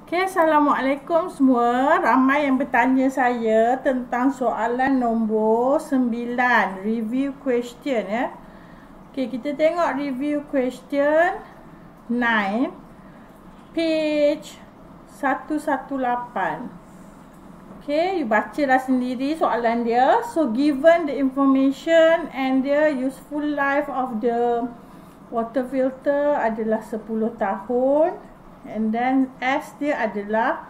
Okay, Assalamualaikum semua. Ramai yang bertanya saya tentang soalan nombor 9, review question ya. Okay, kita tengok review question 9, page 118. Okay, you bacalah sendiri soalan dia. So, given the information and the useful life of the water filter adalah 10 tahun. And then S dia adalah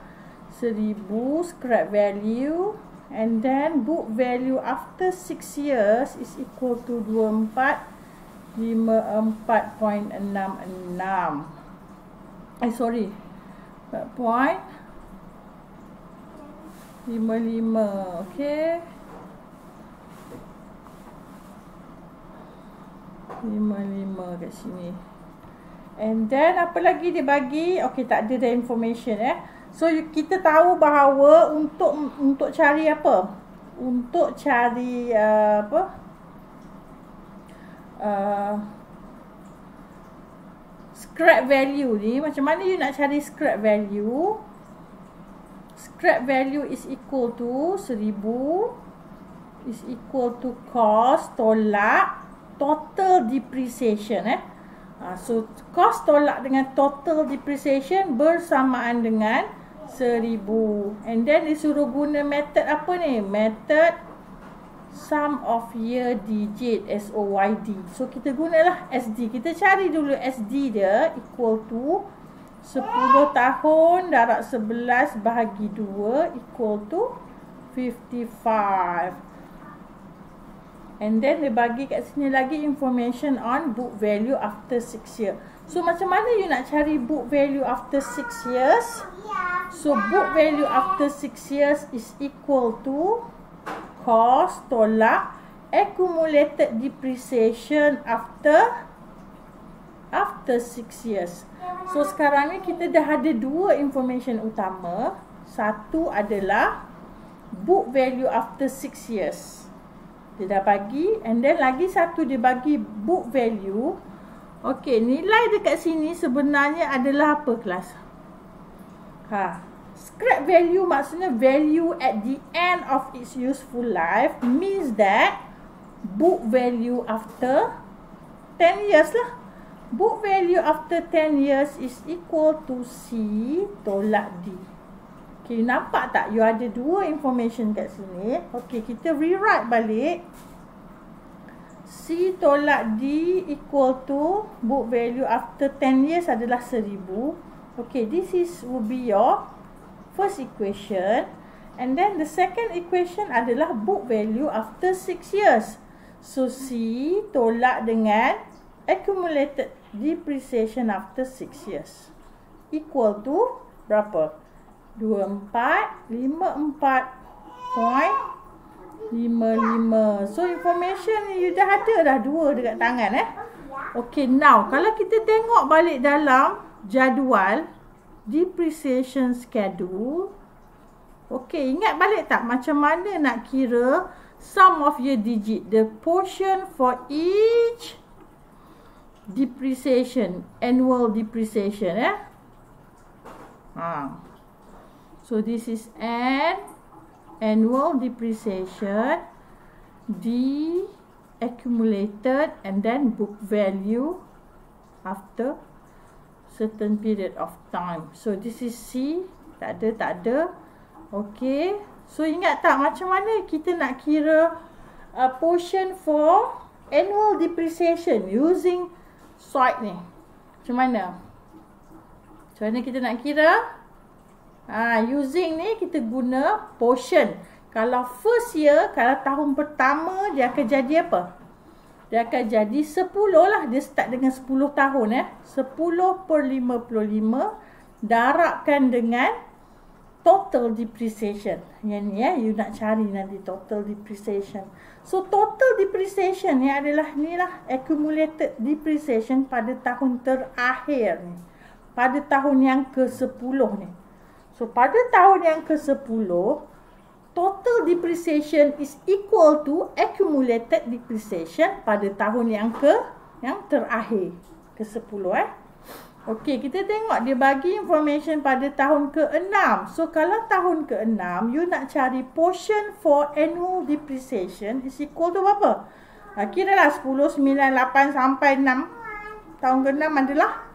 1000 scrap value. And then book value after 6 years is equal to 2454.66. Sorry, 4.55. Okay, 55 kat sini. And then apa lagi dia bagi? Okay, tak ada information So kita tahu bahawa untuk cari apa? Untuk cari scrap value ni, macam mana you nak cari scrap value? Scrap value is equal to 1000 is equal to cost tolak total depreciation So, cost tolak dengan total depreciation bersamaan dengan 1000. And then disuruh guna method apa ni? Method sum of year digit, SOYD. So, kita gunalah SD. Kita cari dulu SD dia equal to 10 tahun darab 11 bahagi 2 equal to 55. And then dia bagi kat sini lagi information on book value after 6 years. So macam mana you nak cari book value after 6 years? So book value after 6 years is equal to cost tolak accumulated depreciation after 6 years. So sekarang ni kita dah ada dua information utama. Satu adalah book value after 6 years. Dia dah bagi. And then lagi satu dia bagi book value. Okay, nilai dekat sini sebenarnya adalah apa kelas? Scrap value maksudnya value at the end of its useful life. Means that book value after 10 years lah. Book value after 10 years is equal to C tolak D. Okay, nampak tak? You ada dua information kat sini. Okay, kita rewrite balik. C tolak D equal to book value after 10 years adalah 1000. Okay, this will be your first equation. And then the second equation adalah book value after 6 years. So, C tolak dengan accumulated depreciation after 6 years. Equal to berapa? 2454.55. So information ni you dah ada dah dua dekat tangan Okay, now kalau kita tengok balik dalam jadual depreciation schedule. Okay, ingat balik tak macam mana nak kira sum of year digit, the portion for each depreciation, annual depreciation So this is annual depreciation, D accumulated, and then book value after certain period of time. So this is C. Tak ada. Okay. So ingat tak macam mana kita nak kira portion for annual depreciation using SOID ni? Macam mana? Macam mana kita nak kira? Using ni kita guna portion. Kalau first year, kalau tahun pertama dia akan jadi apa? Dia akan jadi 10 lah. Dia start dengan 10 tahun 10/55 darabkan dengan total depreciation. Yang ni you nak cari nanti total depreciation. So total depreciation ni adalah ni lah accumulated depreciation pada tahun terakhir ni. Pada tahun yang ke-10 ni. So, pada tahun yang ke-10, total depreciation is equal to accumulated depreciation pada tahun yang terakhir. Ke-10 Okey, kita tengok dia bagi information pada tahun ke-6. So, kalau tahun ke-6, you nak cari portion for annual depreciation is equal to berapa? Kira lah 10, 9, 8 sampai 6. Tahun ke-6 adalah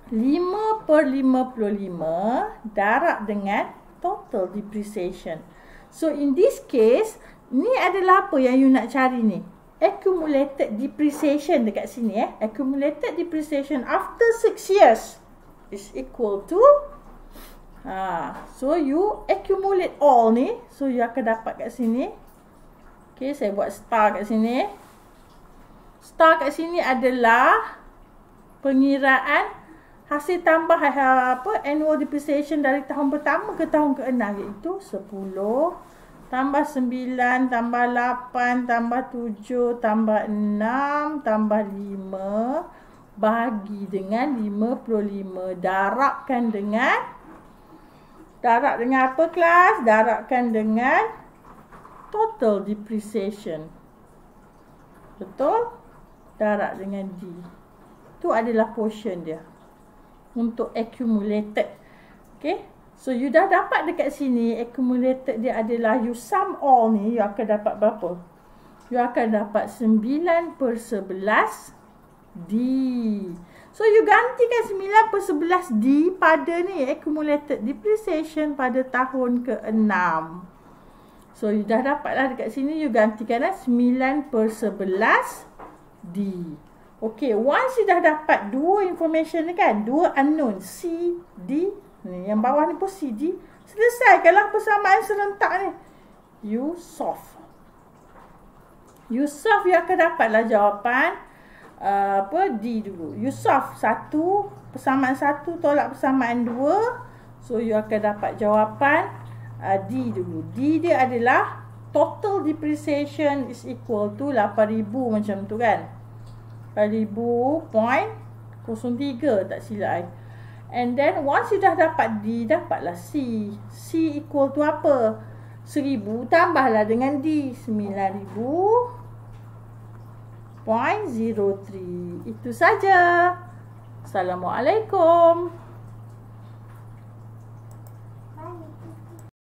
5/55 darab dengan total depreciation. So, in this case, ni adalah apa yang you nak cari ni? Accumulated depreciation dekat sini accumulated depreciation after 6 years is equal to so you accumulate all ni, so you akan dapat kat sini. Okay, saya buat star kat sini. Star kat sini adalah pengiraan hasil tambah annual depreciation dari tahun pertama ke tahun ke-6, iaitu 10 tambah 9, tambah 8, tambah 7, tambah 6, tambah 5, bagi dengan 55. Darabkan dengan apa kelas? Darabkan dengan total depreciation. Betul? Darab dengan D. Itu adalah portion dia untuk accumulated. Okay? So, you dah dapat dekat sini, accumulated dia adalah, you sum all ni, you akan dapat berapa? You akan dapat 9/11 D. So, you gantikan 9/11 D pada ni, accumulated depreciation pada tahun ke-6. So, you dah dapat lah dekat sini, you gantikan lah 9/11 D. Okay, once you dah dapat dua information ni kan, dua unknown, C, D, ni yang bawah ni pun CD. Selesaikanlah persamaan serentak ni. You solve. You solve, you akan dapatlah jawapan D dulu. You solve persamaan 1 tolak persamaan 2. So, you akan dapat jawapan D dulu. D dia adalah total depreciation is equal to 8,000 macam tu kan. 8,000.03 tak silap I. And then once you dah dapat D, dapatlah C. C equal to apa? 1,000 tambahlah dengan D, 9,000.03. Itu saja. Assalamualaikum.